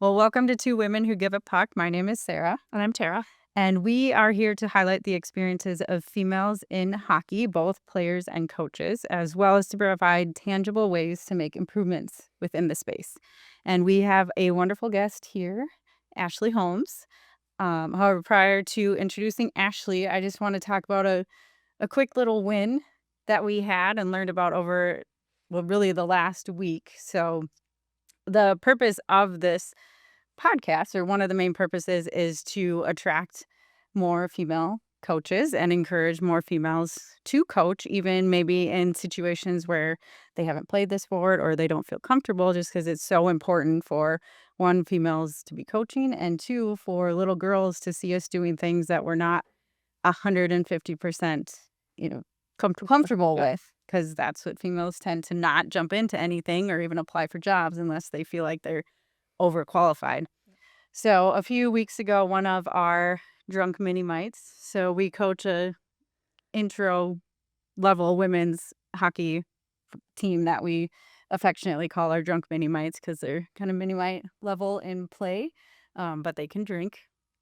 Well, welcome to Two Women Who Give a Puck. My name is Sarah, And I'm Tara. and we are here to highlight the experiences of females in hockey, both players and coaches, as well as to provide tangible ways to make improvements within the space. And we have a wonderful guest here, Ashley Holmes. However, prior to introducing Ashley, I just want to talk about a quick little win that we had and learned about over, well, really the last week. So the purpose of this podcast, or one of the main purposes, is to attract more female coaches and encourage more females to coach, even maybe in situations where they haven't played the sport or they don't feel comfortable, just because it's so important for one, females to be coaching, and two, for little girls to see us doing things that we're not 150%, comfortable Yeah. with, because that's what females tend to not jump into anything or even apply for jobs unless they feel like they're overqualified. So a few weeks ago, one of our drunk mini mites, so we coach a intro level women's hockey team that we affectionately call our drunk mini mites because they're kind of mini mite level in play, but they can drink.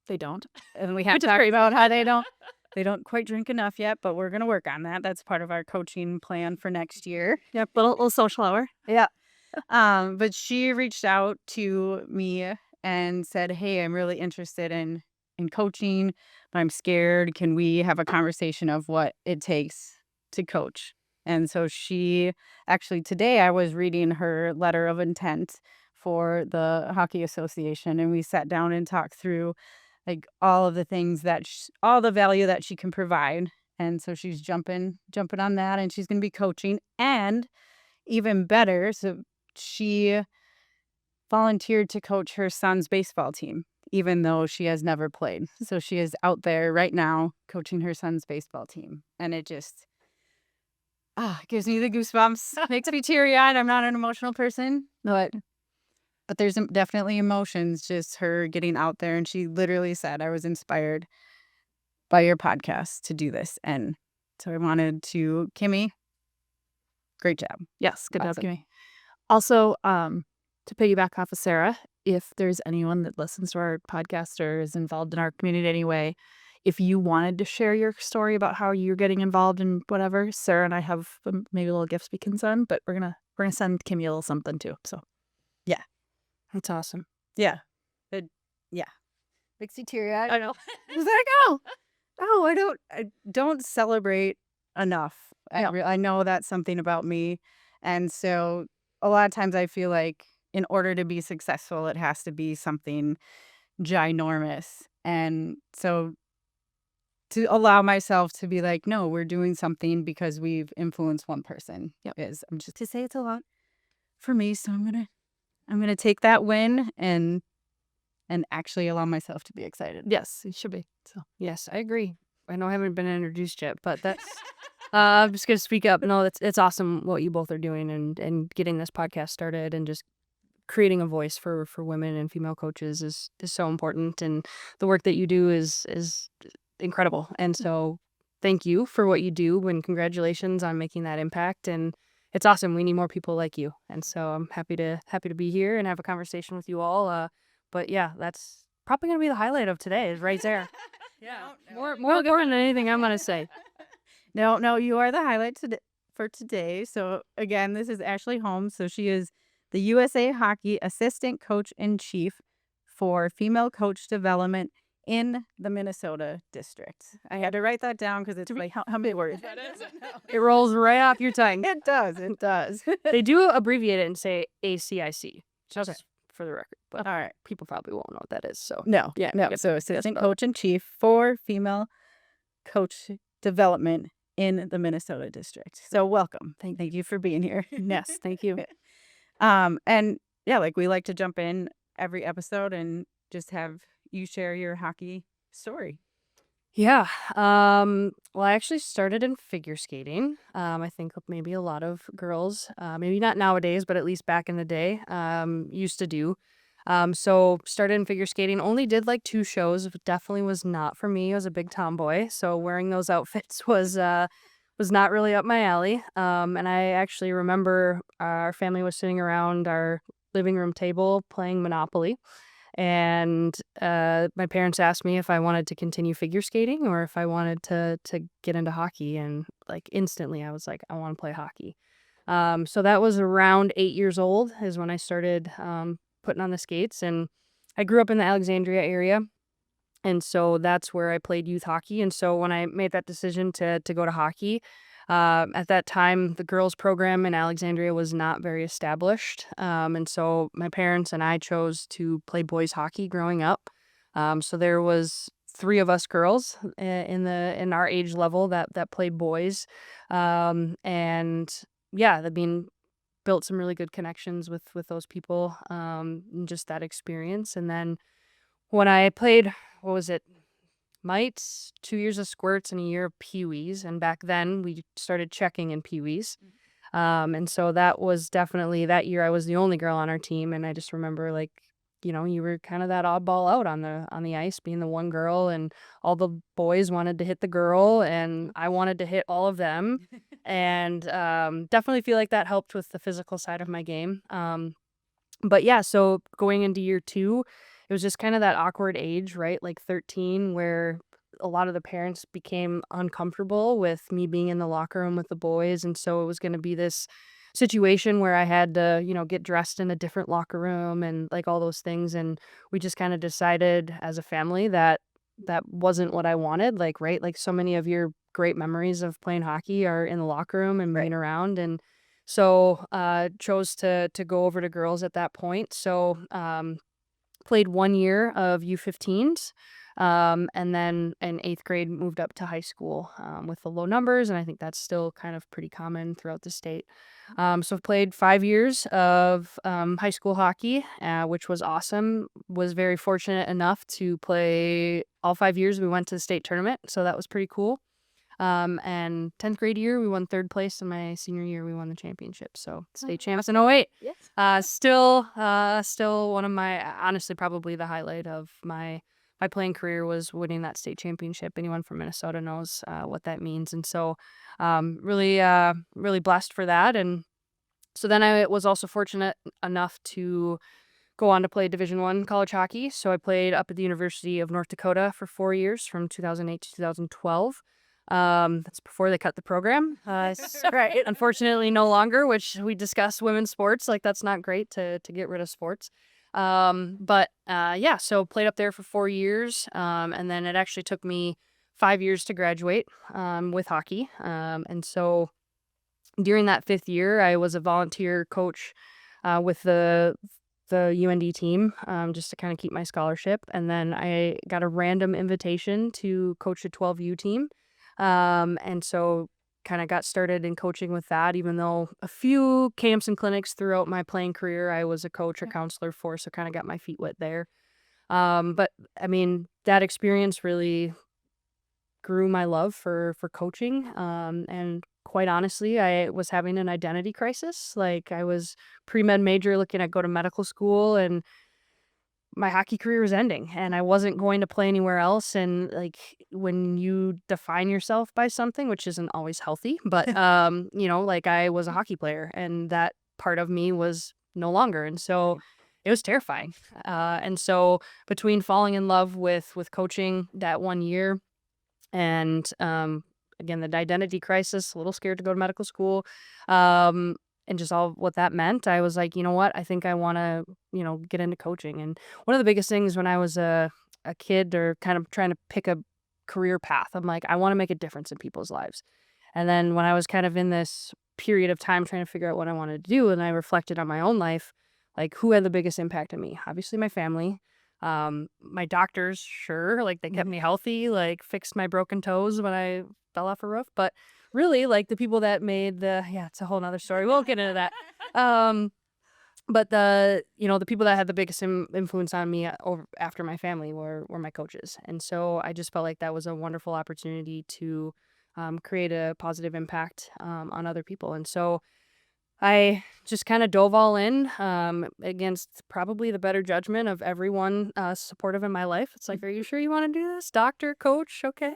They don't, and we have talked about how they don't quite drink enough yet, but we're gonna work on that. That's part of our coaching plan for next year. Yep, little social hour. Yeah. But she reached out to me and said, "Hey, I'm really interested in coaching, but I'm scared. Can we have a conversation of what it takes to coach?" And so she actually, today I was reading her letter of intent for the Hockey Association, and we sat down and talked through like all of the things that all the value that she can provide. And so she's jumping on that, and she's going to be coaching. And even better, so she volunteered to coach her son's baseball team, even though she has never played. So she is out there right now coaching her son's baseball team. And it just gives me the goosebumps, makes me teary-eyed. I'm not an emotional person, but there's definitely emotions, just her getting out there. And she literally said, "I was inspired by your podcast to do this." And so I wanted to, Kimmy, great job. Yes, good job, Awesome. Kimmy. Also, to piggyback off of Sarah, if there's anyone that listens to our podcast or is involved in our community anyway, if you wanted to share your story about how you're getting involved in whatever, Sarah and I have maybe little gifts we can send, but we're gonna send Kimmy a little something too. So Yeah. that's awesome. Yeah. Yeah. Makes you teary-eyed. I know. It's like, I don't celebrate enough. Yeah. I know that's something about me. And so a lot of times I feel like in order to be successful, it has to be something ginormous. And so to allow myself to be like, no, we're doing something because we've influenced one person, Yep. I'm just to say it's a lot for me. So I'm gonna take that win and actually allow myself to be excited. Yes, it should be. So yes, I agree. I know I haven't been introduced yet, but that's I'm just gonna speak up. No, it's awesome what you both are doing and getting this podcast started and just creating a voice for women and female coaches is so important, and the work that you do is incredible. And so thank you for what you do, and congratulations on making that impact. And it's awesome. We need more people like you. And so I'm happy to be here and have a conversation with you all. But yeah, that's probably gonna be the highlight of today is right there. Yeah. More important than anything I'm gonna say. No, you are the highlight for today. So again, this is Ashley Holmes. So she is the USA Hockey Assistant Coach in Chief for Female Coach Development in the Minnesota District. I had to write that down because it's like, how many words? It rolls right off your tongue. It does. It does. They do abbreviate it and say ACIC, just Okay. for the record. But All right. people probably won't know what that is. So No. yeah, No. yep. So Assistant Coach in Chief for Female Coach Development in the Minnesota District. So welcome. Thank you for being here. Yes, thank you. And yeah, like we like to jump in every episode and just have you share your hockey story. Yeah. Well, I actually started in figure skating. I think maybe a lot of girls, maybe not nowadays, but at least back in the day, used to do. So started in figure skating. Only did like 2 shows. Definitely was not for me. I was a big tomboy, so wearing those outfits was not really up my alley. And I actually remember our family was sitting around our living room table playing Monopoly. And my parents asked me if I wanted to continue figure skating or if I wanted to get into hockey. And like instantly, I was like, I want to play hockey. So that was around 8 years old is when I started putting on the skates. And I grew up in the Alexandria area. And so that's where I played youth hockey. And so when I made that decision to go to hockey, at that time, the girls' program in Alexandria was not very established. And so my parents and I chose to play boys hockey growing up. So there was three of us girls in our age level that played boys. And yeah, I mean, built some really good connections with those people, and just that experience. And then when I played, what was it? Mites, 2 years of squirts, and a year of Pee-wees. And back then, we started checking in Pee-wees. And so that was definitely that year. I was the only girl on our team, and I just remember like, you were kind of that oddball out on the ice, being the one girl, and all the boys wanted to hit the girl, and I wanted to hit all of them, and definitely feel like that helped with the physical side of my game. But yeah, so going into year 2, it was just kind of that awkward age, right? Like 13, where a lot of the parents became uncomfortable with me being in the locker room with the boys. And so it was going to be this situation where I had to, get dressed in a different locker room and like all those things. And we just kind of decided as a family that that wasn't what I wanted. Like, right? Like so many of your great memories of playing hockey are in the locker room and being around. And so chose to go over to girls at that point. So played 1 year of U15s, and then in 8th grade moved up to high school with the low numbers, and I think that's still kind of pretty common throughout the state. So I've played 5 years of high school hockey, which was awesome. Was very fortunate enough to play all 5 years. We went to the state tournament, so that was pretty cool. And 10th grade year, we won 3rd place. And my senior year, we won the championship. So state champs in 08. Yes. Still one of my, honestly, probably the highlight of my playing career was winning that state championship. Anyone from Minnesota knows what that means. And so really blessed for that. And so then I was also fortunate enough to go on to play Division I college hockey. So I played up at the University of North Dakota for 4 years from 2008 to 2012. That's before they cut the program. Right. Unfortunately, no longer, which we discussed women's sports. Like that's not great to get rid of sports. But yeah, so played up there for 4 years. And then it actually took me 5 years to graduate with hockey. And so during that 5th year, I was a volunteer coach with the UND team, just to kind of keep my scholarship. And then I got a random invitation to coach a 12U team. And so kind of got started in coaching with that, even though a few camps and clinics throughout my playing career, I was a coach or counselor for, so kind of got my feet wet there. But I mean, that experience really grew my love for coaching. And quite honestly, I was having an identity crisis. Like I was pre-med major looking at go to medical school, and my hockey career was ending and I wasn't going to play anywhere else. And like when you define yourself by something, which isn't always healthy, but like I was a hockey player and that part of me was no longer. And so it was terrifying. And so between falling in love with coaching that 1 year and again, the identity crisis, a little scared to go to medical school, and just all what that meant, I was like, you know what? I think I want to, get into coaching. And one of the biggest things when I was a kid or kind of trying to pick a career path, I'm like, I want to make a difference in people's lives. And then when I was kind of in this period of time trying to figure out what I wanted to do, and I reflected on my own life, like who had the biggest impact on me? Obviously my family. My doctors, sure, like they kept me healthy, like fixed my broken toes when I fell off a roof, but really like the people that made it's a whole nother story. We won't get into that. But the people that had the biggest influence on me over after my family were my coaches. And so I just felt like that was a wonderful opportunity to create a positive impact on other people. And so I just kind of dove all in against probably the better judgment of everyone supportive in my life. It's like, are you sure you want to do this? Doctor, coach, okay.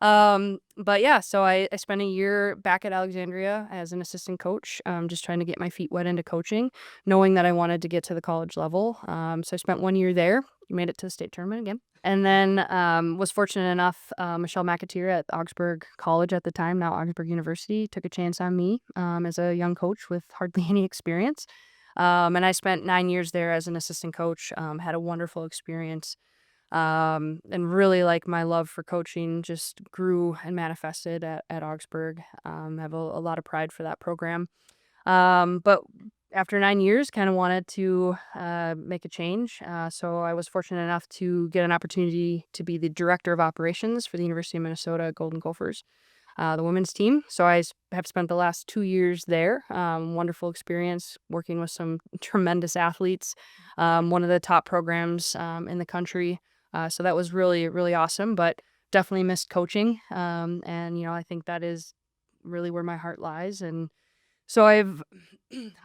But yeah, so I spent a year back at Alexandria as an assistant coach, just trying to get my feet wet into coaching, knowing that I wanted to get to the college level. So I spent 1 year there, made it to the state tournament again. And then was fortunate enough, Michelle McAteer at Augsburg College at the time, now Augsburg University, took a chance on me as a young coach with hardly any experience. And I spent 9 years there as an assistant coach, had a wonderful experience. And really like my love for coaching just grew and manifested at Augsburg. I have a lot of pride for that program. But after 9 years, kind of wanted to make a change. So I was fortunate enough to get an opportunity to be the director of operations for the University of Minnesota Golden Gophers, the women's team. So have spent the last 2 years there. Wonderful experience working with some tremendous athletes, one of the top programs in the country. So that was really, really awesome, but definitely missed coaching. And, I think that is really where my heart lies. And so I've,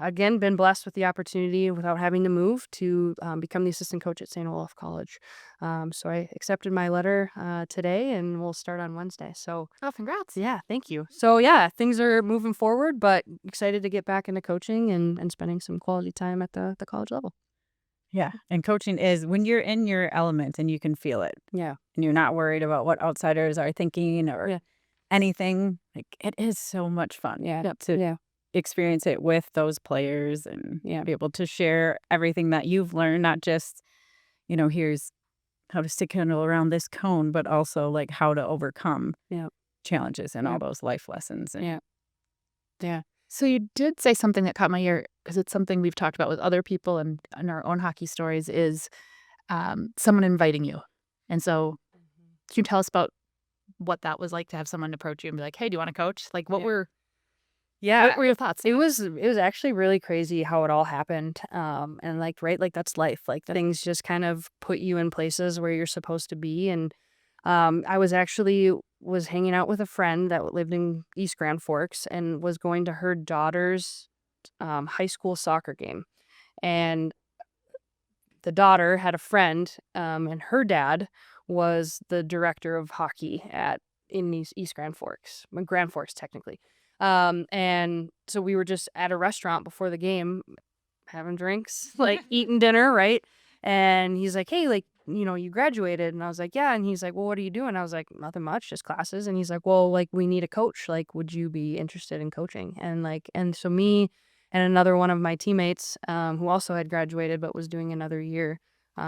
again, been blessed with the opportunity without having to move to become the assistant coach at St. Olaf College. So I accepted my letter today and we'll start on Wednesday. So, Oh, congrats. yeah, thank you. So, yeah, things are moving forward, but excited to get back into coaching and spending some quality time at the college level. Yeah. And coaching is when you're in your element and you can feel it Yeah. and you're not worried about what outsiders are thinking or Yeah. anything. Like, it is so much fun Yeah. to Yeah. experience it with those players and Yeah. be able to share everything that you've learned, not just, here's how to stick handle around this cone, but also like how to overcome Yeah. challenges and Yeah. all those life lessons. And Yeah. Yeah. So you did say something that caught my ear because it's something we've talked about with other people and in our own hockey stories is someone inviting you. And so can you tell us about what that was like to have someone approach you and be like, hey, do you want to coach? Like what Yeah. were Yeah. what were your thoughts? It was actually really crazy how it all happened. And like, right, like that's life. Like things just kind of put you in places where you're supposed to be. And I was hanging out with a friend that lived in East Grand Forks and was going to her daughter's high school soccer game. And the daughter had a friend, and her dad was the director of hockey in East Grand Forks, Grand Forks technically. And so we were just at a restaurant before the game, having drinks, like eating dinner, right? And he's like, "Hey, like, you graduated," and I was like, "Yeah." And he's like, "Well, what are you doing?" I was like, "Nothing much, just classes." And he's like, "Well, like, we need a coach. Like, would you be interested in coaching?" And so me and another one of my teammates, who also had graduated but was doing another year,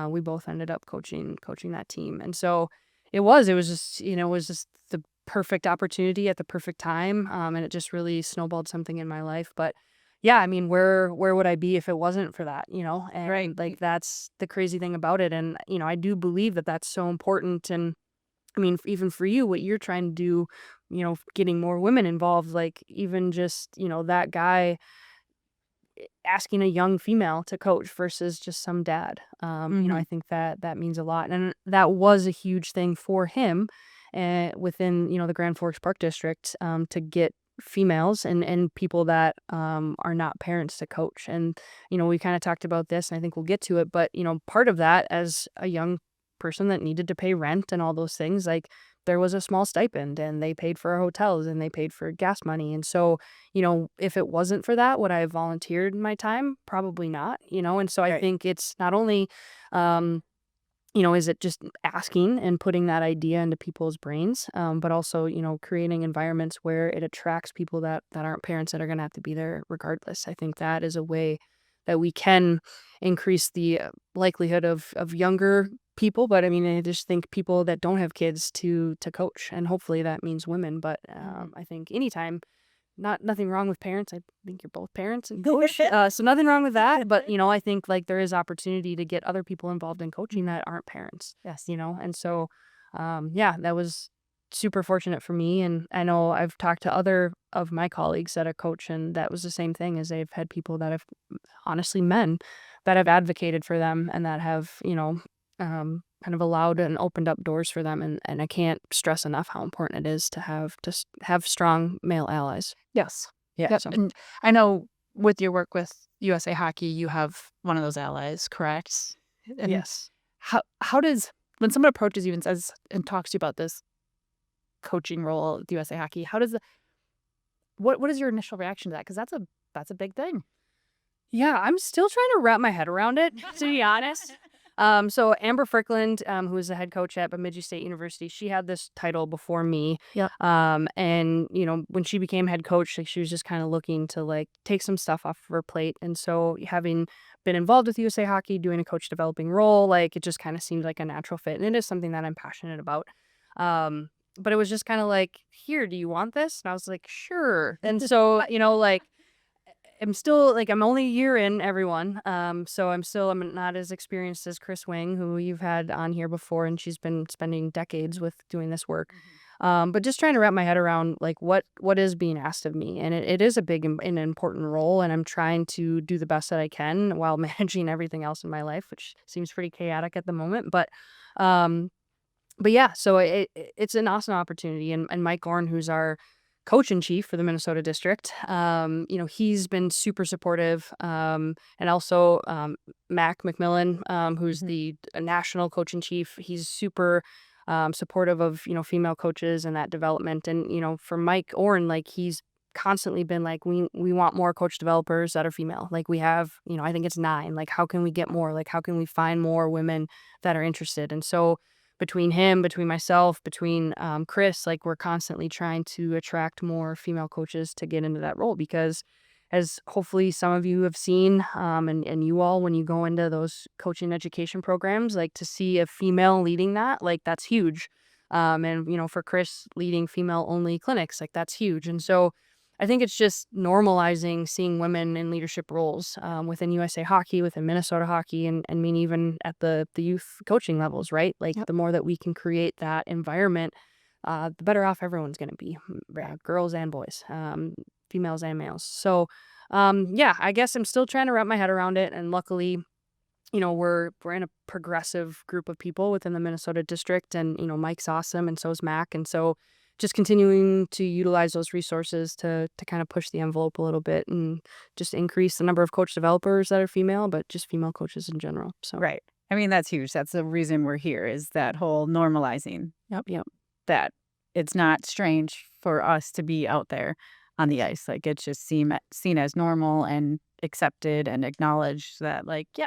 we both ended up coaching that team. And so it was just, the perfect opportunity at the perfect time. And it just really snowballed something in my life. But yeah, I mean, where would I be if it wasn't for that, And Right. like that's the crazy thing about it. And I do believe that that's so important. And I mean, even for you, what you're trying to do, getting more women involved, like even just that guy asking a young female to coach versus just some dad. I think that means a lot, and that was a huge thing for him, within the Grand Forks Park District, to get females and people that are not parents to coach. And we kind of talked about this, and I think we'll get to it, but part of that, as a young person that needed to pay rent and all those things, like there was a small stipend and they paid for our hotels and they paid for gas money. And so if it wasn't for that, would I have volunteered my time? Probably not, And so I Right. think it's not only is it just asking and putting that idea into people's brains, but also creating environments where it attracts people that aren't parents that are going to have to be there regardless. I think that is a way that we can increase the likelihood of younger people. But I mean, I just think people that don't have kids to coach, and hopefully that means women. But I think anytime, nothing wrong with parents. I think you're both parents and coach, so nothing wrong with that. But I think like there is opportunity to get other people involved in coaching that aren't parents. Yes. And so yeah, that was super fortunate for me. And I know I've talked to other of my colleagues that are coach, and that was the same thing, as they've had people that have, honestly, men that have advocated for them and that have kind of allowed and opened up doors for them. And I can't stress enough how important it is to have strong male allies. Yes. Yeah. Yep. So And I know with your work with USA Hockey, you have one of those allies, correct? And yes. how does when someone approaches you and says and talks to you about this, coaching role with USA Hockey. How does what is your initial reaction to that? Because that's a big thing. Yeah, I'm still trying to wrap my head around it, to be honest. So Amber Frickland, who is the head coach at Bemidji State University, she had this title before me. Yep. And when she became head coach, like, she was just kind of looking to like take some stuff off of her plate. And so having been involved with USA Hockey, doing a coach developing role, like it just kind of seemed like a natural fit. And it is something that I'm passionate about. But it was just kind of like, here, do you want this? And I was like, sure. And so, like, I'm still like, I'm only a year in, everyone. So I'm not as experienced as Chris Wing, who you've had on here before, and she's been spending decades with doing this work. But just trying to wrap my head around like what is being asked of me, and it is a big and important role, and I'm trying to do the best that I can while managing everything else in my life, which seems pretty chaotic at the moment. But yeah, so it's an awesome opportunity, and Mike Orn, who's our coach in chief for the Minnesota district, he's been super supportive, and also Mac McMillan, who's the national coach in chief. He's super supportive of female coaches and that development. And for Mike Orn, like, he's constantly been like, we want more coach developers that are female. Like, we have, I think it's 9. Like, how can we get more? Like, how can we find more women that are interested? And so between him, between myself, between Chris, like, we're constantly trying to attract more female coaches to get into that role, because as hopefully some of you have seen, and you all, when you go into those coaching education programs, like, to see a female leading that, like, that's huge. And for Chris leading female only clinics, like, that's huge. And so I think it's just normalizing seeing women in leadership roles within USA Hockey, within Minnesota Hockey, and I mean, even at the youth coaching levels, right? Like, Yep. the more that we can create that environment, the better off everyone's going to be, girls and boys, females and males. So, yeah, I guess I'm still trying to wrap my head around it. And luckily, we're in a progressive group of people within the Minnesota district, and Mike's awesome, and so is Mac. And so just continuing to utilize those resources to kind of push the envelope a little bit, and just increase the number of coach developers that are female, but just female coaches in general. So Right. I mean, that's huge. That's the reason we're here, is that whole normalizing. Yep. That it's not strange for us to be out there on the ice. Like, it's just seen as normal and accepted and acknowledged that, like, yeah,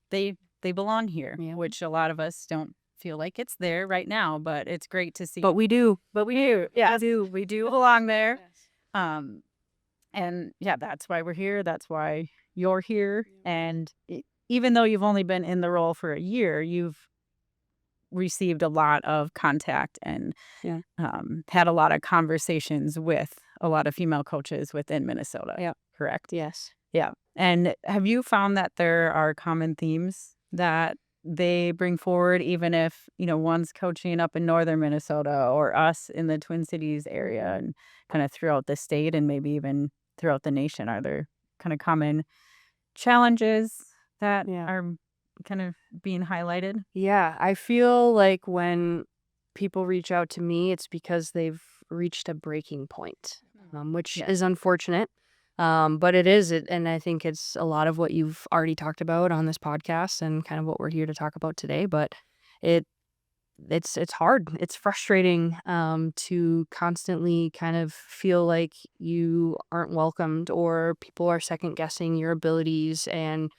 they belong here, Yeah. which a lot of us don't feel like it's there right now, but it's great to see. But we do. Yeah, we do belong there. Um, and yeah, that's why we're here. That's why you're here. And even though you've only been in the role for a year, you've received a lot of contact and Yeah. had a lot of conversations with a lot of female coaches within Minnesota. Yeah. Correct. Yes. Yeah. And have you found that there are common themes that they bring forward, even if, one's coaching up in northern Minnesota or us in the Twin Cities area, and kind of throughout the state and maybe even throughout the nation? Are there kind of common challenges that Yeah. are kind of being highlighted? Yeah, I feel like when people reach out to me, it's because they've reached a breaking point, which Yes. is unfortunate. But it is, and I think it's a lot of what you've already talked about on this podcast, and kind of what we're here to talk about today. But it's hard. It's frustrating to constantly kind of feel like you aren't welcomed, or people are second guessing your abilities, and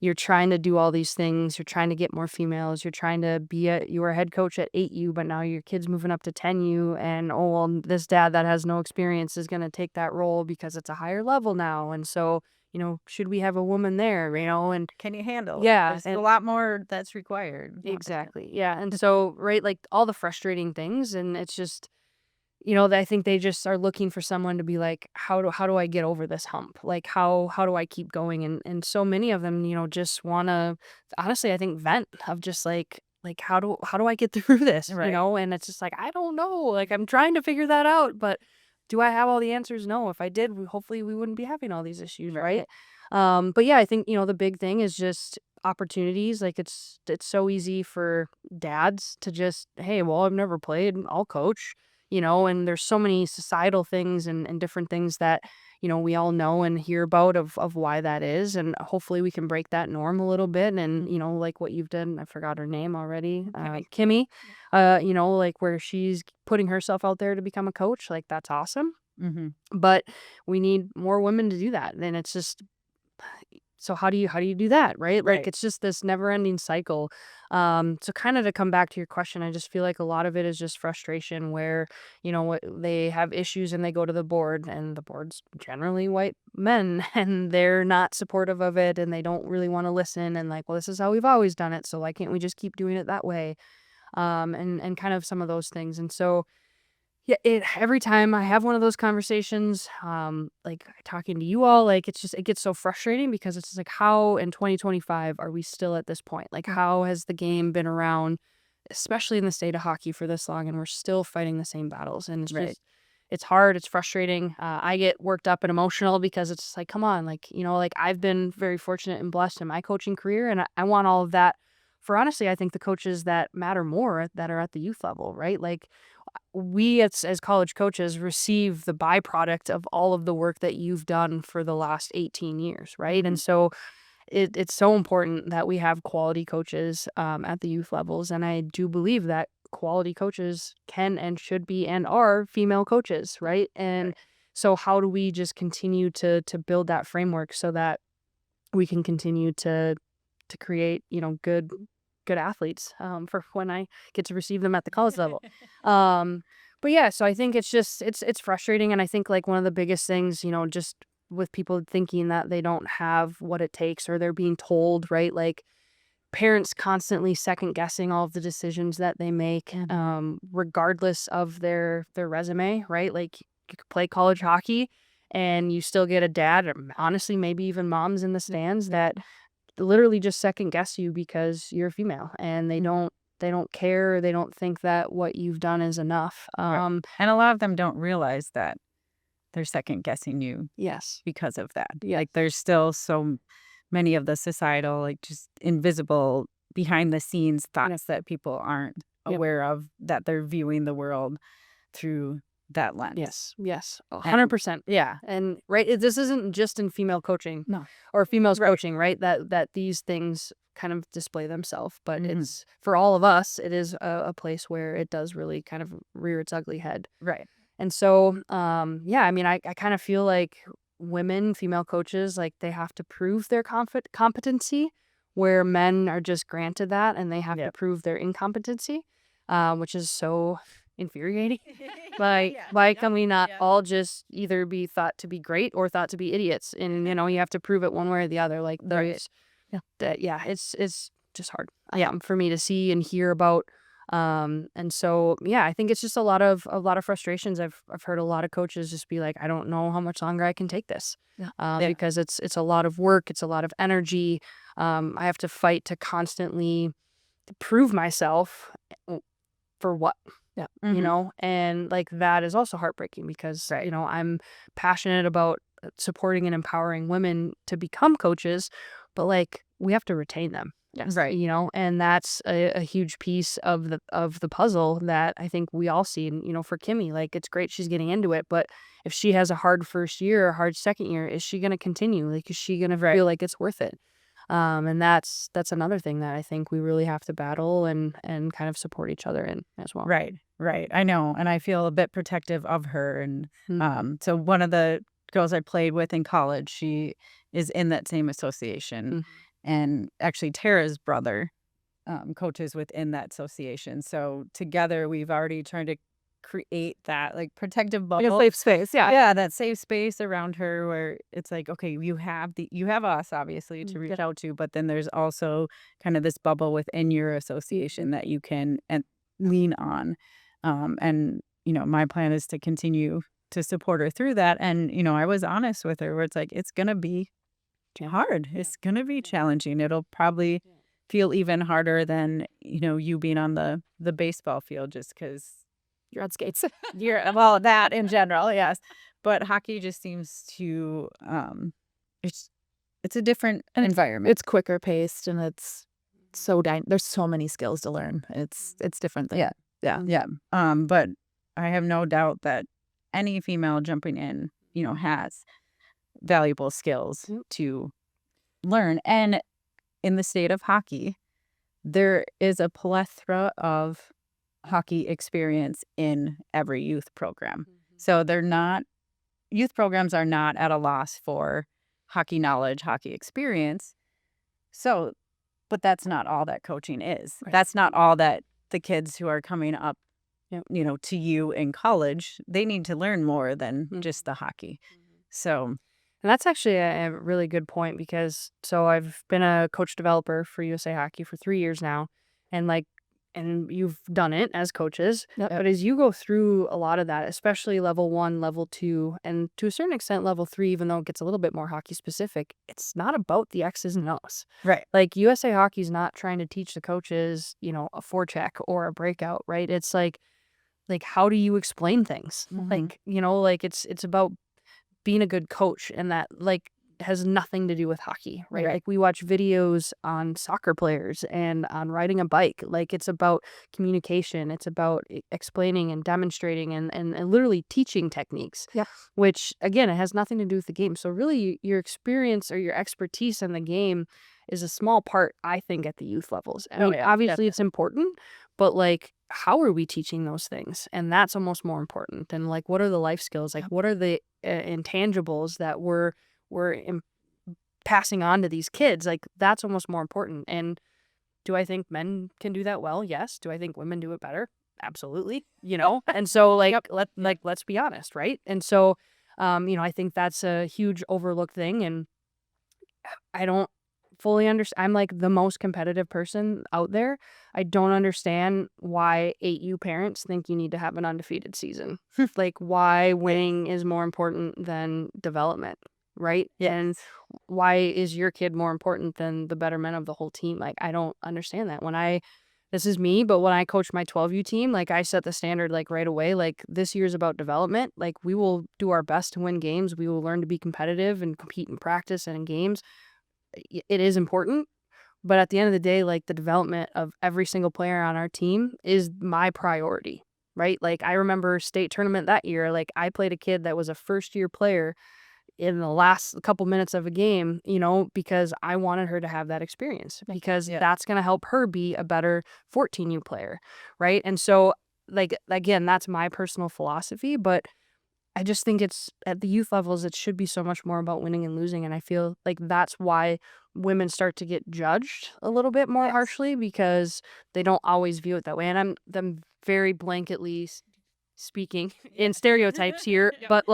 you're trying to do all these things. You're trying to get more females. You're trying to you were a head coach at 8U, but now your kid's moving up to 10U, and this dad that has no experience is going to take that role because it's a higher level now. And so, should we have a woman there? And Can you handle? Yeah, There's a and- lot more that's required. exactly, yeah. And so, right, like, all the frustrating things, and it's just, I think they just are looking for someone to be like, how do I get over this hump? Like, how do I keep going? And so many of them, just want to, honestly, I think, vent of just like how do I get through this? Right. And it's just like, I don't know. Like, I'm trying to figure that out, but do I have all the answers? No. If I did, hopefully we wouldn't be having all these issues, right? But yeah, I think, the big thing is just opportunities. Like, it's so easy for dads to just, hey, well, I've never played, I'll coach. and there's so many societal things and different things that, we all know and hear about of why that is. And hopefully we can break that norm a little bit. And, like what you've done, I forgot her name already, Kimmy, like where she's putting herself out there to become a coach, like that's awesome. Mm-hmm. But we need more women to do that. And it's just, so how do you do that, right? Like it's just this never-ending cycle. So kind of to come back to your question, I just feel like a lot of it is just frustration where, what they have issues and they go to the board, and the board's generally white men and they're not supportive of it and they don't really want to listen, and like, well, this is how we've always done it, so why can't we just keep doing it that way? And kind of some of those things. And so yeah, every time I have one of those conversations, like talking to you all, like it gets so frustrating because it's just like, how in 2025 are we still at this point? Like, how has the game been around, especially in the state of hockey, for this long, and we're still fighting the same battles? And it's just, it's hard, it's frustrating. I get worked up and emotional because it's just like, come on, like, like I've been very fortunate and blessed in my coaching career, and I want all of that for, honestly, I think the coaches that matter more that are at the youth level, right? Like, we as college coaches receive the byproduct of all of the work that you've done for the last 18 years, right? And so it's so important that we have quality coaches at the youth levels. And I do believe that quality coaches can and should be and are female coaches, right? And so how do we just continue to build that framework so that we can continue to create, good athletes for when I get to receive them at the college level. But yeah, so I think it's just, it's frustrating. And I think like one of the biggest things, just with people thinking that they don't have what it takes, or they're being told, right? Like parents constantly second guessing all of the decisions that they make, regardless of their resume, right? Like you could play college hockey and you still get a dad, or honestly, maybe even moms in the stands that literally just second guess you because you're female, and they don't care. They don't think that what you've done is enough. And a lot of them don't realize that they're second guessing you Yes. because of that. Yeah. Like there's still so many of the societal, like just invisible behind the scenes thoughts that people aren't aware of, that they're viewing the world through that lens. Yes. 100%. Yeah. And this isn't just in female coaching, No. or females coaching, right? That these things kind of display themselves, but it's, for all of us, it is a place where it does really kind of rear its ugly head. Right. And so, yeah, I mean, I kind of feel like female coaches, like they have to prove their competency, where men are just granted that and they have to prove their incompetency, which is so infuriating. Why can we not all just either be thought to be great or thought to be idiots? And you have to prove it one way or the other. Like there's it's just hard for me to see and hear about. And so I think it's just a lot of frustrations. I've heard a lot of coaches just be like, I don't know how much longer I can take this. Because it's a lot of work, it's a lot of energy. I have to fight to constantly prove myself for what? And like that is also heartbreaking because I'm passionate about supporting and empowering women to become coaches, but like we have to retain them. Yes. Right. And that's a huge piece of the puzzle that I think we all see. And for Kimmy, like it's great she's getting into it, but if she has a hard first year or hard second year, is she going to continue? Like, is she going to feel like it's worth it? And that's another thing that I think we really have to battle and kind of support each other in as well. Right. I know. And I feel a bit protective of her. And so one of the girls I played with in college, she is in that same association. And actually Tera's brother coaches within that association. So together we've already tried to create that like protective bubble. Like a safe space. Yeah, that safe space around her where it's like, okay, you have us obviously to reach out to, but then there's also kind of this bubble within your association that you can lean on. And my plan is to continue to support her through that. And I was honest with her where it's like, it's gonna be hard. It's gonna be challenging. It'll probably feel even harder than you being on the baseball field, just because you're on skates. Well, that in general, yes. But hockey just seems to it's a different environment. It's quicker paced, and it's so there's so many skills to learn. It's different. Yeah. But I have no doubt that any female jumping in, has valuable skills to learn. And in the state of hockey, there is a plethora of hockey experience in every youth program. So youth programs are not at a loss for hockey knowledge, hockey experience. So, but that's not all that coaching is. Right. That's not all that the kids who are coming up, Yep. to you in college, they need to learn more than just the hockey. So, And that's actually a really good point because I've been a coach developer for USA Hockey for 3 years now, and and you've done it as coaches. Yep. But as you go through a lot of that, especially level 1, level 2, and to a certain extent level 3, even though it gets a little bit more hockey specific, it's not about the X's and O's. right. Like USA Hockey's not trying to teach the coaches, a forecheck or a breakout, right? It's like how do you explain things? It's about being a good coach, and that has nothing to do with hockey, right? Right. Like we watch videos on soccer players and on riding a bike. Like it's about communication. It's about explaining and demonstrating and literally teaching techniques. Yeah. Which again, it has nothing to do with the game. So really your experience or your expertise in the game is a small part, I think, at the youth levels. I mean, obviously it's important, but how are we teaching those things? And that's almost more important. And what are the life skills? What are the intangibles that we're passing on to these kids? That's almost more important. And do I think men can do that well? Yes. Do I think women do it better? Absolutely. And so let's be honest, right? And so I think that's a huge overlooked thing, and I don't fully understand. I'm the most competitive person out there. I don't understand why 8U parents think you need to have an undefeated season. Why winning is more important than development, right? Yes. And why is your kid more important than the betterment of the whole team? I don't understand that. This is me, but when I coach my 12U team, I set the standard right away. This year's about development. We will do our best to win games. We will learn to be competitive and compete in practice and in games. It is important, but at the end of the day, the development of every single player on our team is my priority, right? I remember state tournament that year, I played a kid that was a first-year player in the last couple minutes of a game, because I wanted her to have that experience, because that's going to help her be a better 14U player, right? And so, again, that's my personal philosophy, but I just think it's at the youth levels, it should be so much more about winning and losing. And I feel that's why women start to get judged a little bit more harshly, because they don't always view it that way. And I'm very blanketly speaking in stereotypes here, but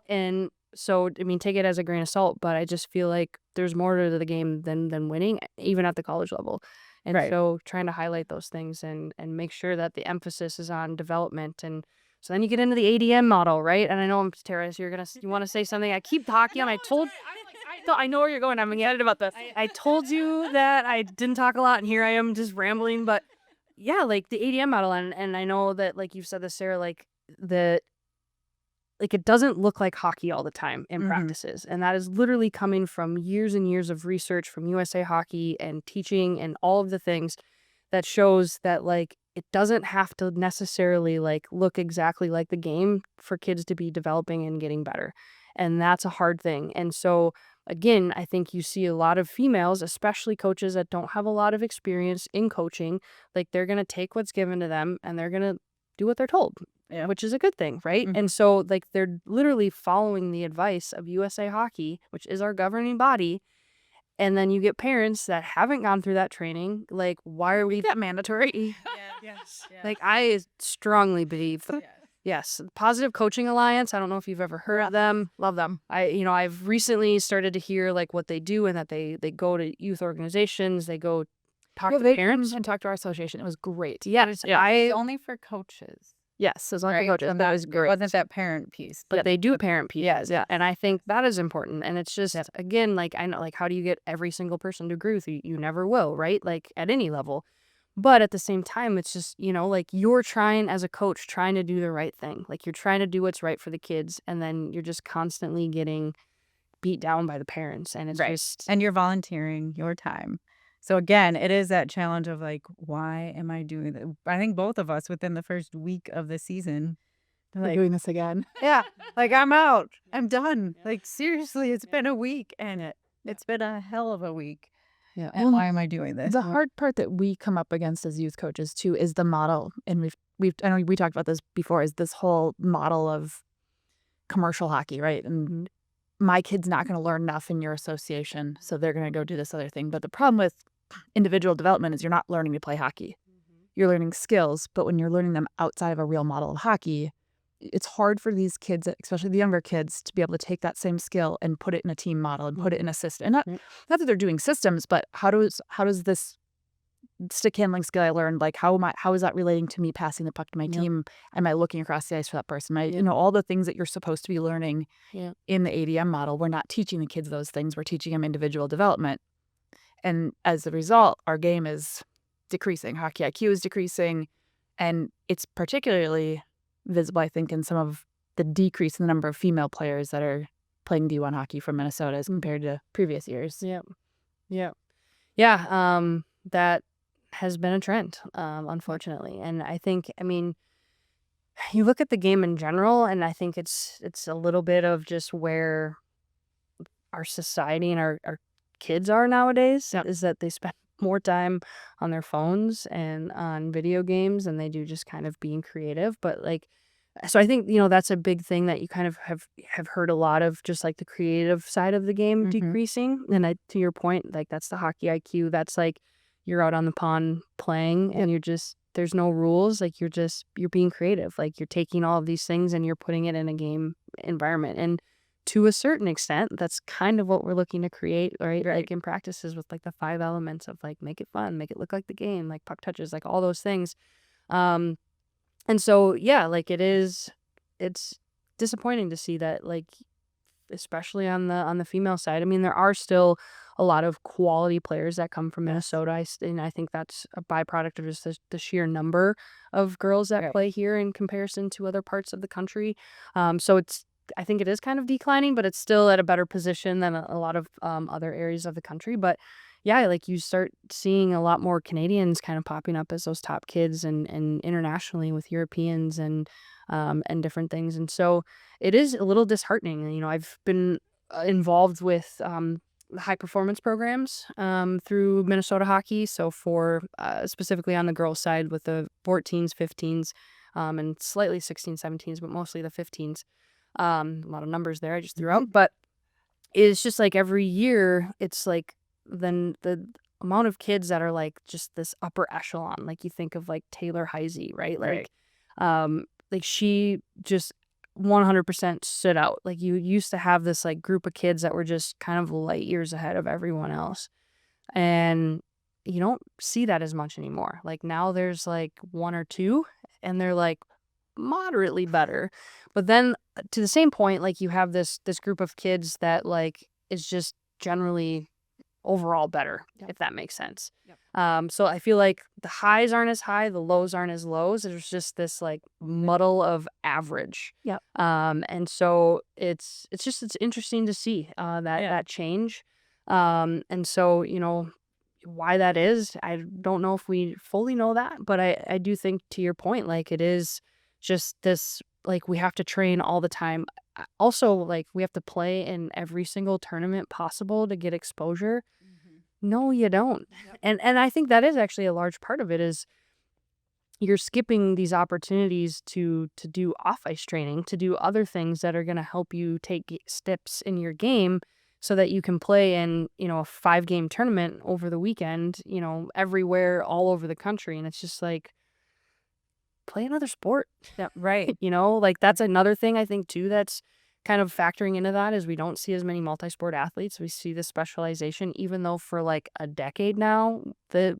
and so, I mean, take it as a grain of salt, but I just feel there's more to the game than winning, even at the college level. And so trying to highlight those things and make sure that the emphasis is on development. And so then you get into the ADM model, right? And I know, Tera, you want to say something. I keep talking. I know where you're going. I'm excited about this. I told you that I didn't talk a lot, and here I am just rambling. But yeah, the ADM model, and I know that you've said this, Sarah, it doesn't look like hockey all the time in practices. And that is literally coming from years and years of research from USA Hockey and teaching and all of the things that shows that it doesn't have to necessarily look exactly like the game for kids to be developing and getting better. And that's a hard thing. And so again, I think you see a lot of females, especially coaches that don't have a lot of experience in coaching, they're going to take what's given to them and they're going to do what they're told. Yeah. Which is a good thing, right? And so they're literally following the advice of USA Hockey, which is our governing body. And then you get parents that haven't gone through that training. Why are we that mandatory? Yes. I strongly believe yes, Positive Coaching Alliance. I don't know if you've ever heard of them. Love them. I've recently started to hear what they do, and that they go to youth organizations, they go talk to parents and talk to our association. It was great. Yeah, It's only for coaches. Yes, as long as Right? coaches. And That was great. Wasn't that parent piece? But they do a parent piece. Yes. Yeah. And I think that is important. And it's just, again, I know, how do you get every single person to agree with you? You never will, right? At any level. But at the same time, it's just, you're trying as a coach, trying to do the right thing. You're trying to do what's right for the kids. And then you're just constantly getting beat down by the parents. And it's just. And you're volunteering your time. So again, it is that challenge of like, why am I doing that? I think both of us within the first week of the season, We're like, doing this again. yeah, like I'm out. I'm done. Like seriously, it's been a week and it's been a hell of a week. Yeah. And why am I doing this? The hard part that we come up against as youth coaches too is the model, and I know we talked about this before, is this whole model of commercial hockey, right? And my kid's not going to learn enough in your association, so they're going to go do this other thing. But the problem with individual development is you're not learning to play hockey. You're learning skills, but when you're learning them outside of a real model of hockey, it's hard for these kids, especially the younger kids, to be able to take that same skill and put it in a team model and put it in a system. And not that they're doing systems, but how does this stick handling skill I learned, like how is that relating to me passing the puck to my team? Am I looking across the ice for that person? All the things that you're supposed to be learning in the ADM model, we're not teaching the kids those things. We're teaching them individual development. And as a result, our game is decreasing. Hockey IQ is decreasing. And it's particularly visible, I think, in some of the decrease in the number of female players that are playing D1 hockey from Minnesota as compared to previous years. Yeah. That has been a trend, unfortunately. And I think, you look at the game in general, and I think it's a little bit of just where our society and our kids are nowadays, is that they spend more time on their phones and on video games than they do just kind of being creative. But so I think, that's a big thing that you kind of have heard a lot of, just like the creative side of the game decreasing. And to your point, like that's the hockey IQ. That's like you're out on the pond playing and there's no rules. Like you're being creative. Like you're taking all of these things and you're putting it in a game environment. And to a certain extent, that's kind of what we're looking to create, right? Like in practices with like the 5 elements of like, make it fun, make it look like the game, like puck touches, like all those things. And so, like it's disappointing to see that, like, especially on the female side. I mean, there are still a lot of quality players that come from Minnesota. And I think that's a byproduct of just the sheer number of girls that play here in comparison to other parts of the country. So I think it is kind of declining, but it's still at a better position than a lot of other areas of the country. But like you start seeing a lot more Canadians kind of popping up as those top kids and internationally with Europeans and different things. And so it is a little disheartening. I've been involved with high performance programs through Minnesota Hockey. So for specifically on the girls side with the 14s, 15s, and slightly 16s, 17s, but mostly the 15s. A lot of numbers there I just threw out, but it's just like every year it's like then the amount of kids that are like just this upper echelon, like you think of like Taylor Heisey, right? Like she just 100% stood out. Like you used to have this like group of kids that were just kind of light years ahead of everyone else, and you don't see that as much anymore. Like now there's like 1 or 2 and they're like moderately better, but then to the same point, like you have this group of kids that like is just generally overall better, if that makes sense. So I feel like the highs aren't as high, the lows aren't as lows. There's just this like muddle of average. And so it's interesting to see that change. And so why that is, I don't know if we fully know that, but I do think, to your point, like it is just this, like we have to train all the time. Also, like we have to play in every single tournament possible to get exposure. No, you don't. And I think that is actually a large part of it, is you're skipping these opportunities to do off-ice training, to do other things that are going to help you take steps in your game so that you can play in, a 5-game tournament over the weekend, everywhere, all over the country. And it's just like, play another sport. Right. Like that's another thing I think too that's kind of factoring into that, is we don't see as many multi-sport athletes. We see this specialization, even though for like a decade now, the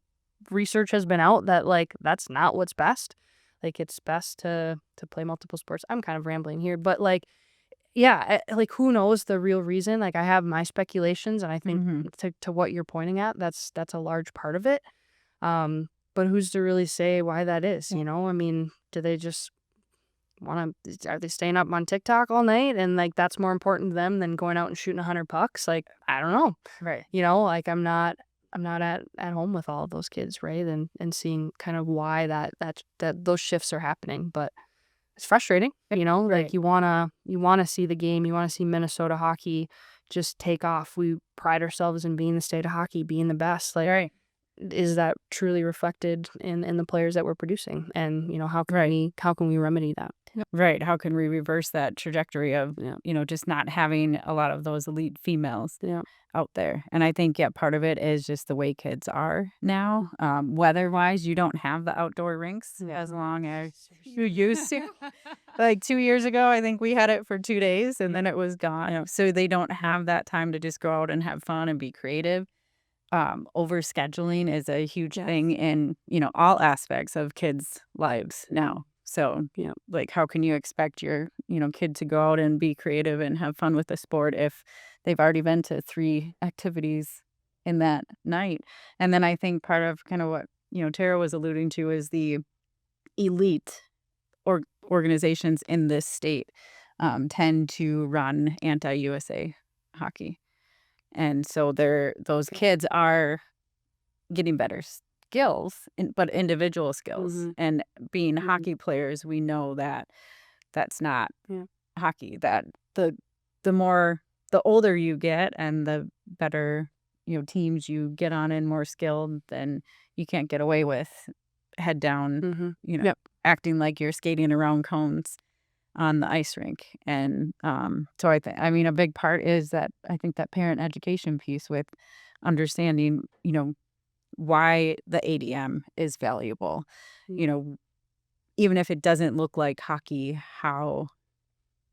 research has been out that like that's not what's best. Like it's best to play multiple sports. I'm kind of rambling here, but like, like who knows the real reason? Like I have my speculations, and I think to what you're pointing at, that's a large part of it. But who's to really say why that is? I mean, do they just are they staying up on TikTok all night and like that's more important to them than going out and shooting 100 pucks? Like, I don't know. Right. Like I'm not at home with all of those kids, right? And seeing kind of why that those shifts are happening. But it's frustrating, you know, like Right. you wanna see the game, you wanna see Minnesota hockey just take off. We pride ourselves in being the state of hockey, being the best. Like, Right. is that truly reflected in the players that we're producing? And, you know, Right. how can we remedy that? Right. How can we reverse that trajectory of, Yeah. just not having a lot of those elite females Yeah. out there? And I think, yeah, part of it is just the way kids are now. Weather-wise, you don't have the outdoor rinks as long as you used to. Like 2 years ago, I think we had it for 2 days and then it was gone. So they don't have that time to just go out and have fun and be creative. Overscheduling is a huge thing in, all aspects of kids' lives now. So, Yeah. like, how can you expect your, kid to go out and be creative and have fun with the sport if they've already been to 3 activities in that night? And then I think part of kind of what, Tara was alluding to is the elite organizations in this state tend to run anti-USA hockey. And so those kids are getting better skills, but individual skills. Mhm. And being Mhm. hockey players, we know that that's not Yeah. hockey. That the older you get and the better, teams you get on and more skilled, then you can't get away with head down, Mhm. Yep. acting like you're skating around cones on the ice rink. And so I mean, a big part is that I think that parent education piece with understanding, why the ADM is valuable. You know, even if it doesn't look like hockey, how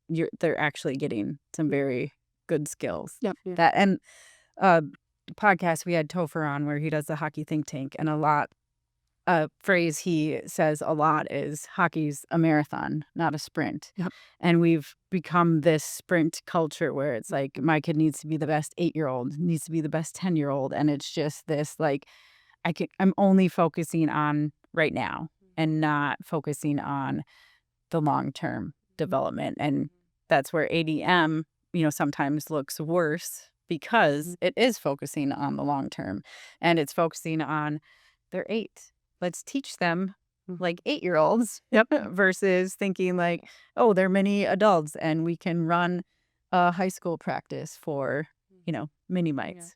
they're actually getting some very good skills. Yep. Yeah. That and podcast we had Topher on where he does the hockey think tank, and a phrase he says a lot is hockey's a marathon, not a sprint. Yep. And we've become this sprint culture where it's like my kid needs to be the best 8-year-old, needs to be the best 10-year-old. And it's just this like I'm only focusing on right now and not focusing on the long-term development. And that's where ADM, sometimes looks worse because it is focusing on the long term and it's focusing on they're 8. Let's teach them like 8-year-olds versus thinking like, oh, they're mini adults and we can run a high school practice for, mini mites.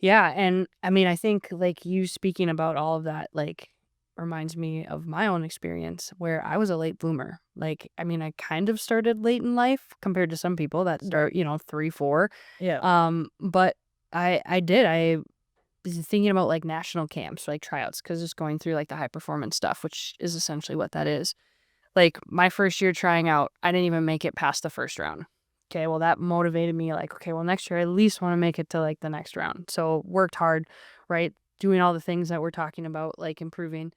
Yeah, and I mean, I think like you speaking about all of that, like reminds me of my own experience where I was a late bloomer. Like, I mean, I kind of started late in life compared to some people that start, 3, 4. Yeah. But I did. I was thinking about like national camps, like tryouts, because just going through like the high performance stuff, which is essentially what that is. Like my first year trying out, I didn't even make it past the first round. Okay, well that motivated me like, okay, well next year I at least want to make it to like the next round. So worked hard, right? Doing all the things that we're talking about, like improving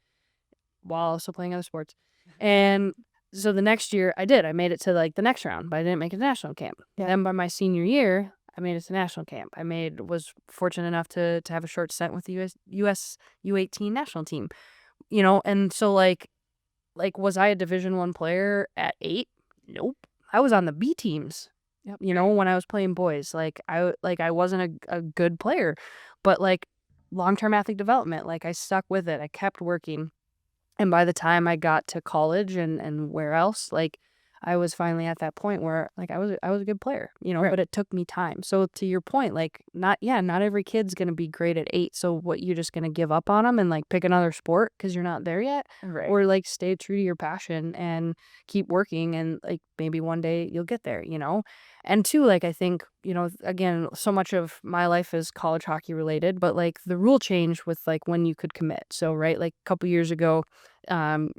while also playing other sports. And so the next year I did. I made it to like the next round, but I didn't make it to national camp. Yeah. Then by my senior year, I made it to national camp. Was fortunate enough to have a short stint with the US U18 national team. And so like was I a Division I player at 8? Nope. I was on the B teams. Yep. When I was playing boys, I wasn't a good player, but like long-term athlete development, like I stuck with it. I kept working. And by the time I got to college and where else, like I was finally at that point where like I was a good player, Right. but it took me time. So to your point, like not every kid's going to be great at 8. So what, you're just going to give up on them and like pick another sport because you're not there yet? Right. Or like stay true to your passion and keep working and like maybe one day you'll get there, And two, like I think, again, so much of my life is college hockey related, but like the rule change with like when you could commit. So right, like a couple years ago,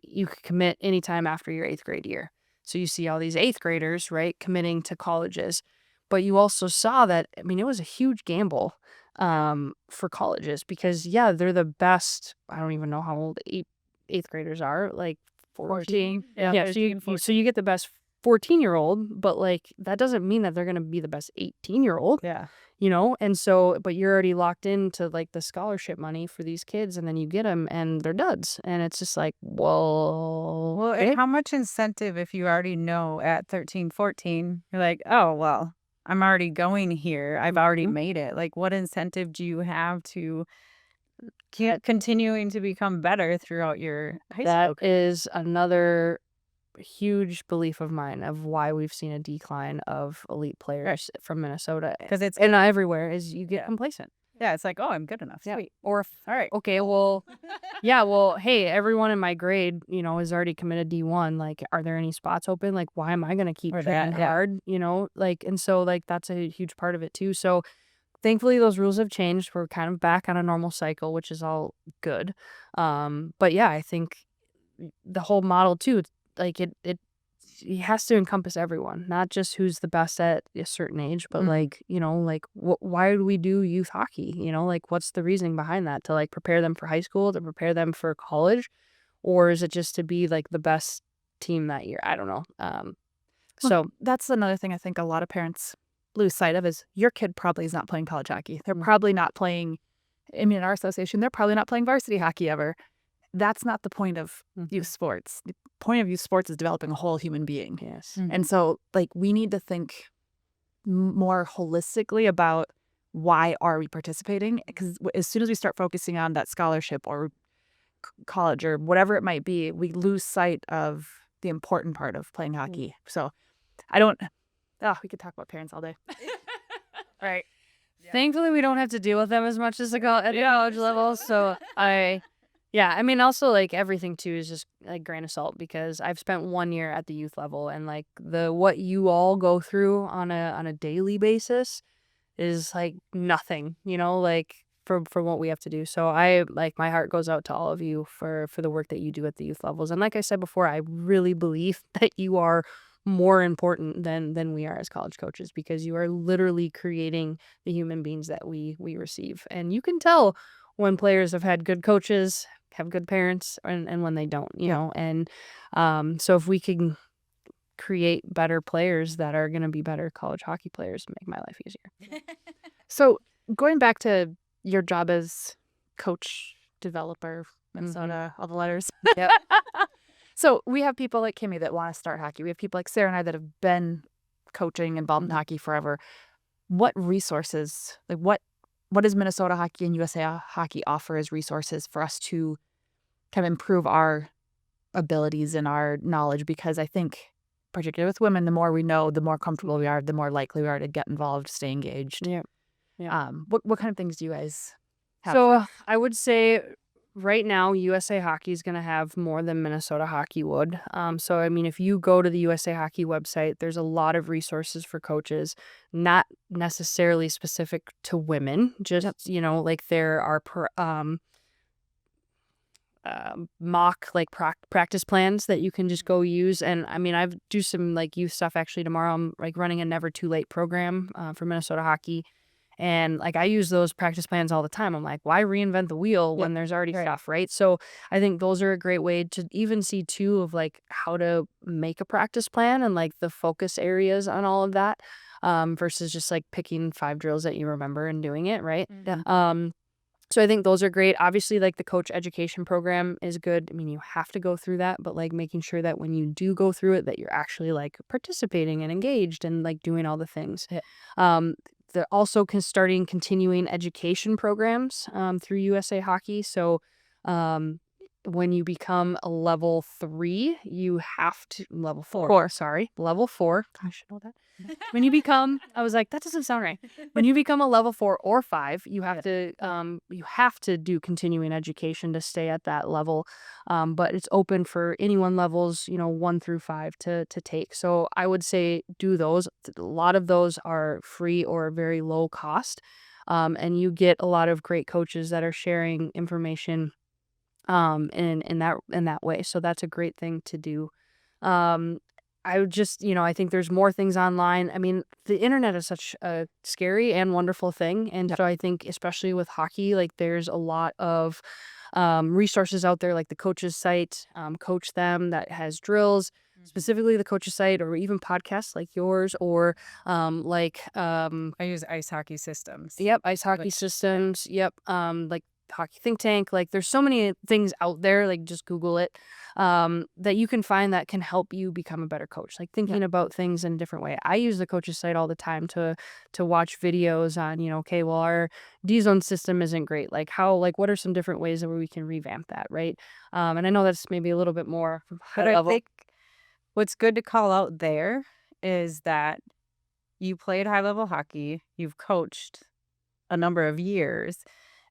you could commit anytime after your 8th grade year. So you see all these 8th graders, right, committing to colleges. But you also saw that, I mean, it was a huge gamble for colleges because, yeah, they're the best. I don't even know how old 8th graders are, like 14. Yeah. Yeah, so you get the best 14-year-old, but like that doesn't mean that they're going to be the best 18-year-old. Yeah. And so, but you're already locked into like the scholarship money for these kids, and then you get them and they're duds. And it's just like, well, Well, and how much incentive if you already know at 13, 14, you're like, oh, well, I'm already going here. I've already made it. Like, what incentive do you have to continuing to become better throughout your high school That career? is another huge belief of mine of why we've seen a decline of elite players from Minnesota Because it's and everywhere is you get complacent. yeah, it's like, oh, I'm good enough. Yeah. Sweet. Or if, All right. okay, well, yeah, well, hey, everyone in my grade, is already committed D1. Like, are there any spots open? Like, why am I going to keep Or trying that, yeah. hard? Like, and so like that's a huge part of it too. So thankfully those rules have changed. We're kind of back on a normal cycle, which is all good. But yeah, I think the whole model too, like it has to encompass everyone, not just who's the best at a certain age, but like, why do we do youth hockey? Like what's the reasoning behind that? To like prepare them for high school, to prepare them for college, or is it just to be like the best team that year? I don't know. So that's another thing I think a lot of parents lose sight of is your kid probably is not playing college hockey. They're probably not playing, I mean, in our association, they're probably not playing varsity hockey ever. That's not the point of youth sports. The point of youth sports is developing a whole human being. Yes. And so, like, we need to think more holistically about why are we participating? Because as soon as we start focusing on that scholarship or college or whatever it might be, we lose sight of the important part of playing hockey. So I don't, we could talk about parents all day. Right. Thankfully, we don't have to deal with them as much as at the college level. So I mean, also like everything too is just like grain of salt because I've spent 1 year at the youth level and like what you all go through on a daily basis is like nothing, like for what we have to do. So I like my heart goes out to all of you for the work that you do at the youth levels. And like I said before, I really believe that you are more important than we are as college coaches because you are literally creating the human beings that we receive. And you can tell when players have had good coaches, have good parents, and when they don't, know. And so if we can create better players that are going to be better college hockey players, make my life easier. So going back to your job as coach, developer, Minnesota, all the letters. Yep. So we have people like Kimmy that want to start hockey. We have people like Sarah and I that have been coaching involved in hockey forever. What resources, like what does Minnesota Hockey and USA Hockey offer as resources for us to kind of improve our abilities and our knowledge? Because I think, particularly with women, the more we know, the more comfortable we are, the more likely we are to get involved, stay engaged. Yeah. What kind of things do you guys have? So I would say right now, USA Hockey is going to have more than Minnesota Hockey would. So, I mean, if you go to the USA Hockey website, there's a lot of resources for coaches, not necessarily specific to women, just, like there are mock like practice plans that you can just go use. And I mean, I do some like youth stuff actually tomorrow. I'm like running a Never Too Late program for Minnesota Hockey. And like I use those practice plans all the time. I'm like, why reinvent the wheel when there's already stuff, right? So I think those are a great way to even see too of like how to make a practice plan and like the focus areas on all of that versus just like picking 5 drills that you remember and doing it, right? So I think those are great. Obviously, like the coach education program is good. I mean, you have to go through that, but like making sure that when you do go through it, that you're actually like participating and engaged and like doing all the things. They're also starting continuing education programs through USA Hockey. So when you become a level 3, you have to level 4. Level 4. I should know that. When you become, I was like, that doesn't sound right. When you become a level 4 or 5, you have to do continuing education to stay at that level. But it's open for anyone levels, 1 through 5 to take. So I would say do those. A lot of those are free or very low cost. And you get a lot of great coaches that are sharing information in that way. So that's a great thing to do. I would just, I think there's more things online. I mean, the internet is such a scary and wonderful thing. And so I think especially with hockey, like there's a lot of resources out there, like the coaches site, Coach Them, that has drills, specifically the coaches site, or even podcasts like yours, or I use Ice Hockey Systems. Yep, Ice Hockey Systems. Yep, like Hockey Think Tank. Like there's so many things out there, like just Google it, that you can find that can help you become a better coach. Like thinking about things in a different way. I use the coaches site all the time to watch videos on, okay, well, our D-zone system isn't great. Like what are some different ways that we can revamp that, right? And I know that's maybe a little bit more high But I level. think what's good to call out there is that you played high level hockey, you've coached a number of years,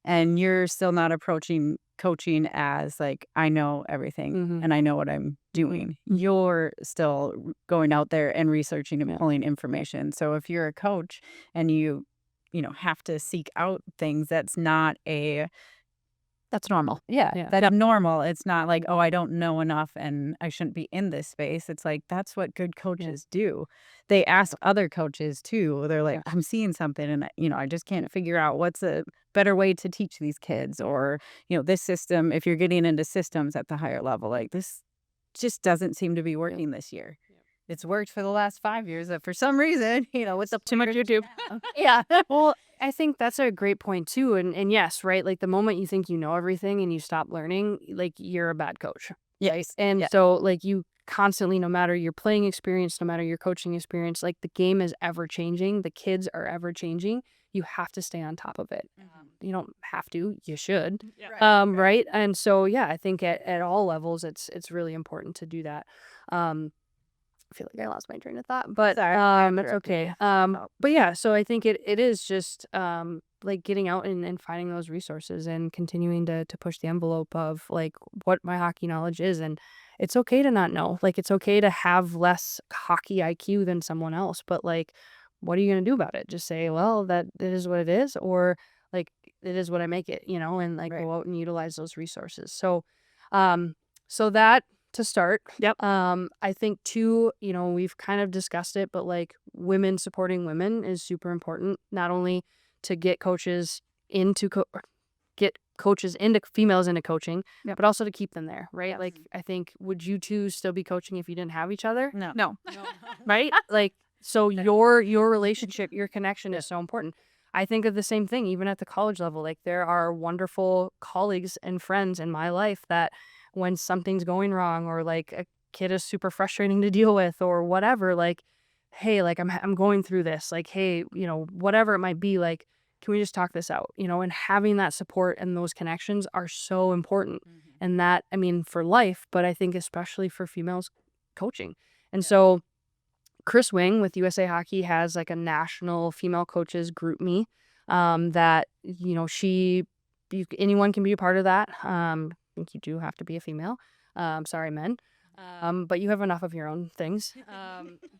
and you're still not approaching coaching as like, I know everything and I know what I'm doing. You're still going out there and researching and pulling information. So if you're a coach and you have to seek out things, that's not That's normal. Yeah. that's normal. It's not like, oh, I don't know enough and I shouldn't be in this space. It's like, that's what good coaches do. They ask other coaches too. They're like, I'm seeing something and, I just can't figure out what's a better way to teach these kids, or, this system, if you're getting into systems at the higher level, like this just doesn't seem to be working this year. It's worked for the last 5 years, but for some reason, what's up Too much YouTube. Yeah. Well, I think that's a great point too. And yes, right. Like the moment you think you know everything and you stop learning, like you're a bad coach. Right. And so like you constantly, no matter your playing experience, no matter your coaching experience, like the game is ever changing. The kids are ever changing. You have to stay on top of it. You don't have to, you should. Right. And so, yeah, I think at all levels, it's really important to do that. I feel like I lost my train of thought, but that's okay. But yeah, so I think it is just like getting out and finding those resources and continuing to push the envelope of like what my hockey knowledge is. And it's okay to not know. Like it's okay to have less hockey IQ than someone else, but like what are you going to do about it? Just say, well, that it is what it is, or like it is what I make it, and like go out and utilize those resources. So so that to start. I think too, we've kind of discussed it, but like women supporting women is super important, not only to get coaches into females into coaching, but also to keep them there, right? Like I think, would you two still be coaching if you didn't have each other? No. Right? Like so your relationship, your connection is so important. I think of the same thing even at the college level. Like there are wonderful colleagues and friends in my life that when something's going wrong or like a kid is super frustrating to deal with or whatever, like, hey, like I'm going through this, like, hey, whatever it might be, like, can we just talk this out, and having that support and those connections are so important. And that, I mean, for life, but I think especially for females coaching. And so Chris Wing with USA Hockey has like a national female coaches group me, that, anyone can be a part of that. I think you do have to be a female. Sorry, men. But you have enough of your own things.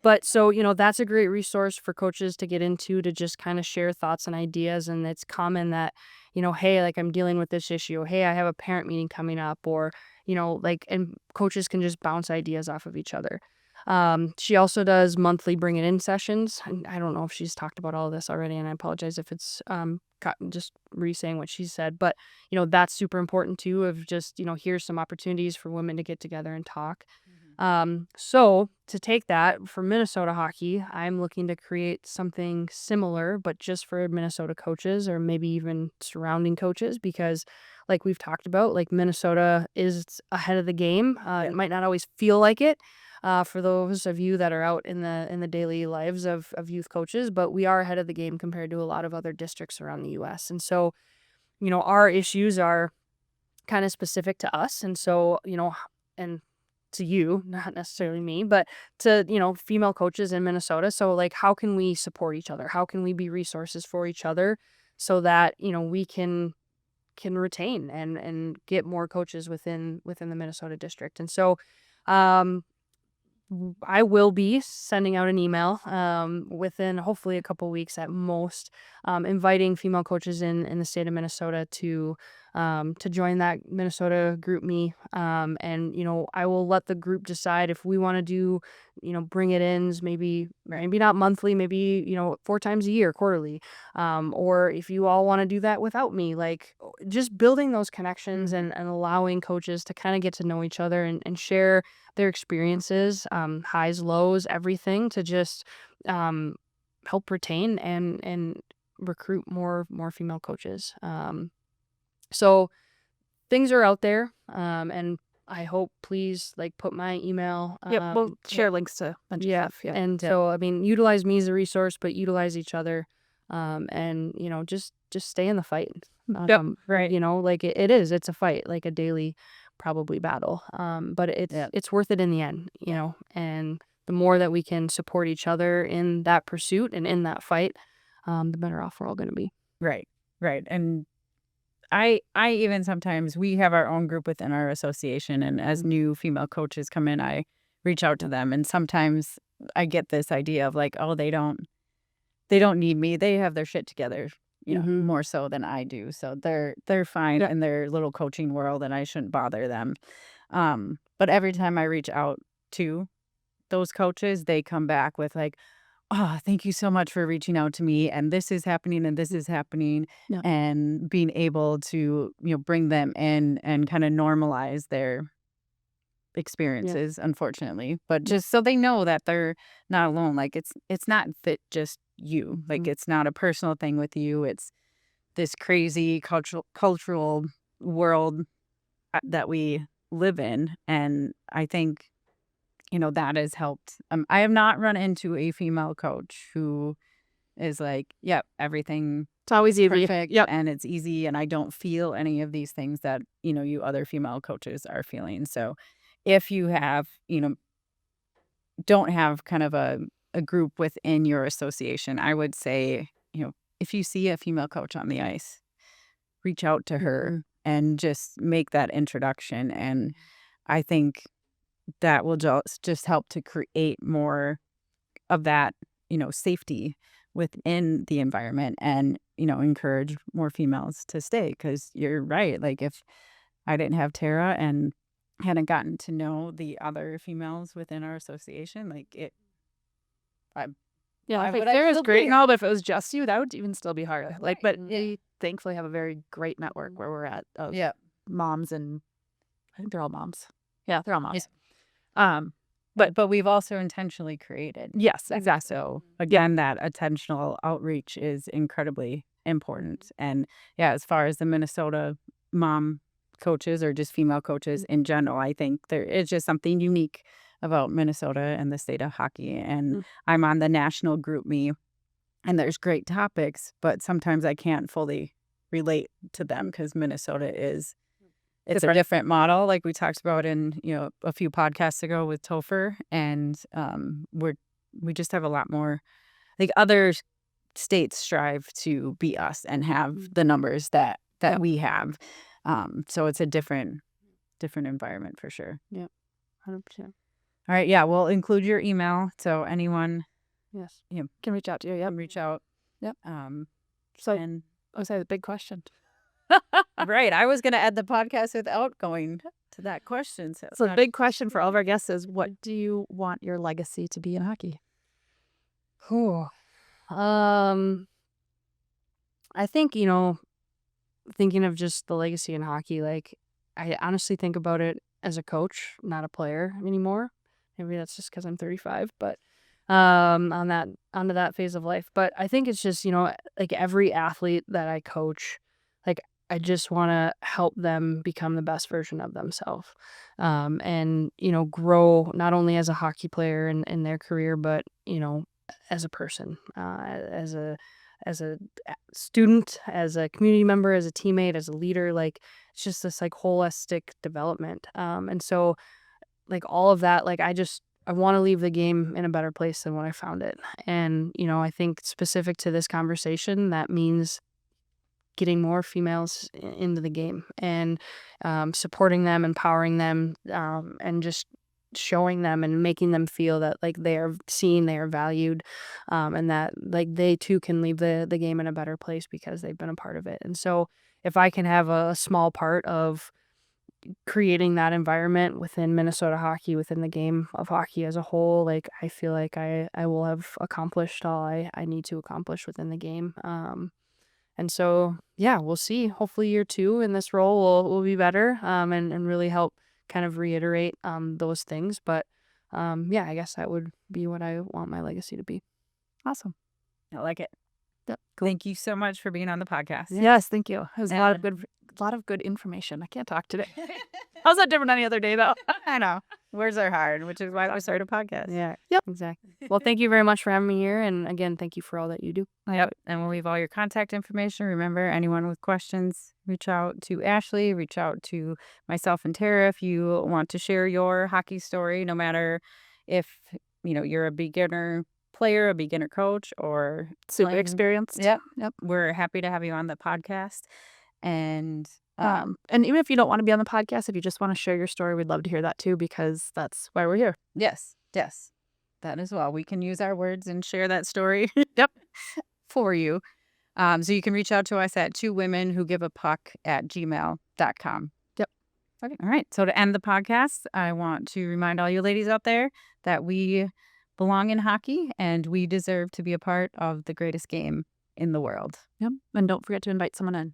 But so, that's a great resource for coaches to get into, to just kind of share thoughts and ideas. And it's common that, hey, like I'm dealing with this issue. Hey, I have a parent meeting coming up, or, like, and coaches can just bounce ideas off of each other. She also does monthly bring it in sessions. And I don't know if she's talked about all of this already, and I apologize if it's just re-saying what she said, but that's super important too, of just here's some opportunities for women to get together and talk. So to take that for Minnesota hockey, I'm looking to create something similar, but just for Minnesota coaches, or maybe even surrounding coaches, because like we've talked about, like Minnesota is ahead of the game. It might not always feel like it, for those of you that are out in the daily lives of youth coaches, but we are ahead of the game compared to a lot of other districts around the U.S. And so, our issues are kind of specific to us. And so, and to you, not necessarily me, but to, female coaches in Minnesota. So like, how can we support each other? How can we be resources for each other so that, we can retain and get more coaches within the Minnesota district? And so, I will be sending out an email within hopefully a couple weeks at most, inviting female coaches in the state of Minnesota to join that Minnesota group me. And I will let the group decide if we want to do bring it ins, maybe not monthly, maybe 4 times a year, quarterly, or if you all want to do that without me, like just building those connections and allowing coaches to kind of get to know each other and share their experiences, highs, lows, everything, to just help retain and recruit more female coaches. So things are out there, and I hope, please, like, put my email. Yep, we'll share links to a bunch of stuff. Yeah. And Yep. so, I mean, utilize me as a resource, but utilize each other, and just stay in the fight. Yep. Right. Like it's a fight, like a daily, probably battle. But it's worth it in the end, and the more that we can support each other in that pursuit and in that fight, the better off we're all going to be. Right. And I even sometimes, we have our own group within our association, and as new female coaches come in, I reach out to them, and sometimes I get this idea of like, oh, they don't need me. They have their shit together, more so than I do. So they're fine in their little coaching world, and I shouldn't bother them. But every time I reach out to those coaches, they come back with like, oh, thank you so much for reaching out to me, and this is happening, and this is happening, Yeah. and being able to, bring them in and kind of normalize their experiences, unfortunately, but just so they know that they're not alone. Like, it's not that just you, like, it's not a personal thing with you. It's this crazy cultural world that we live in, and I think that has helped. I have not run into a female coach who is like, yep, everything It's always easy. perfect, Yep. and it's easy, and I don't feel any of these things that you other female coaches are feeling. So if you have don't have kind of a group within your association, I would say, if you see a female coach on the ice, reach out to her and just make that introduction. And I think that will just help to create more of that, safety within the environment, and, encourage more females to stay. Because you're right. Like, if I didn't have Tera and hadn't gotten to know the other females within our association, like Yeah, would if I Sarah's still be great here? and all, but if it was just you, that would even still be hard. Like, but Right. we thankfully have a very great network where we're at of Yeah. moms, and I think they're all moms. Yeah, they're all moms. But we've also intentionally created. Yes, exactly. So again, that attentional outreach is incredibly important. And yeah, as far as the Minnesota mom coaches, or just female coaches in general, I think there is just something unique about Minnesota and the state of hockey. And I'm on the national group me, and there's great topics, but sometimes I can't fully relate to them because Minnesota is, it's a different model, like we talked about in a few podcasts ago with Topher, and we just have a lot more. Like, other states strive to beat us and have the numbers that we have. So it's a different environment for sure. 100%. All right, yeah, we'll include your email, so anyone Yes. Can reach out to you. Yep. can reach out. Yep. So And I was the big question. right, I was going to end the podcast without going to that question. So So the big question for all of our guests is, what do you want your legacy to be in hockey? Cool. I think, thinking of just the legacy in hockey, like, I honestly think about it as a coach, not a player anymore. Maybe that's just because I'm 35, but onto that phase of life. But I think it's just, like, every athlete that I coach, like, I just want to help them become the best version of themselves, and grow not only as a hockey player in their career, but as a person, as a student, as a community member, as a teammate, as a leader. Like, it's just this, like, holistic development, and so, like, all of that, like, I want to leave the game in a better place than when I found it. And I think specific to this conversation, that means getting more females into the game, and supporting them, empowering them, and just showing them and making them feel that, like, they are seen, they are valued, and that, like, they too can leave the game in a better place because they've been a part of it. And so if I can have a small part of creating that environment within Minnesota hockey, within the game of hockey as a whole, like, I feel like I will have accomplished all I need to accomplish within the game. And so, yeah, we'll see. Hopefully year 2 in this role will be better, and really help kind of reiterate those things. But yeah, I guess that would be what I want my legacy to be. Awesome. I like it. Yep. Thank you so much for being on the podcast. Yes, thank you. It was a lot of good lot of good information. I can't talk today. How's that different any other day, though? I know. Words are hard, which is why we started a podcast. Yeah. Yep. Exactly. Well, thank you very much for having me here. And again, thank you for all that you do. Yep. And we'll leave all your contact information. Remember, anyone with questions, reach out to Ashley, reach out to myself and Tara if you want to share your hockey story, no matter if, you're a beginner player, a beginner coach, or Super playing- experienced. Yep. Yep. We're happy to have you on the podcast. And And even if you don't want to be on the podcast, if you just want to share your story, we'd love to hear that too, because that's why we're here. yes, that as well. We can use our words and share that story. Yep. For you. So you can reach out to us at twowomenwhogiveapuck@gmail.com. Yep. Okay. All right. So to end the podcast, I want to remind all you ladies out there that we belong in hockey and we deserve to be a part of the greatest game in the world. Yep. And don't forget to invite someone in.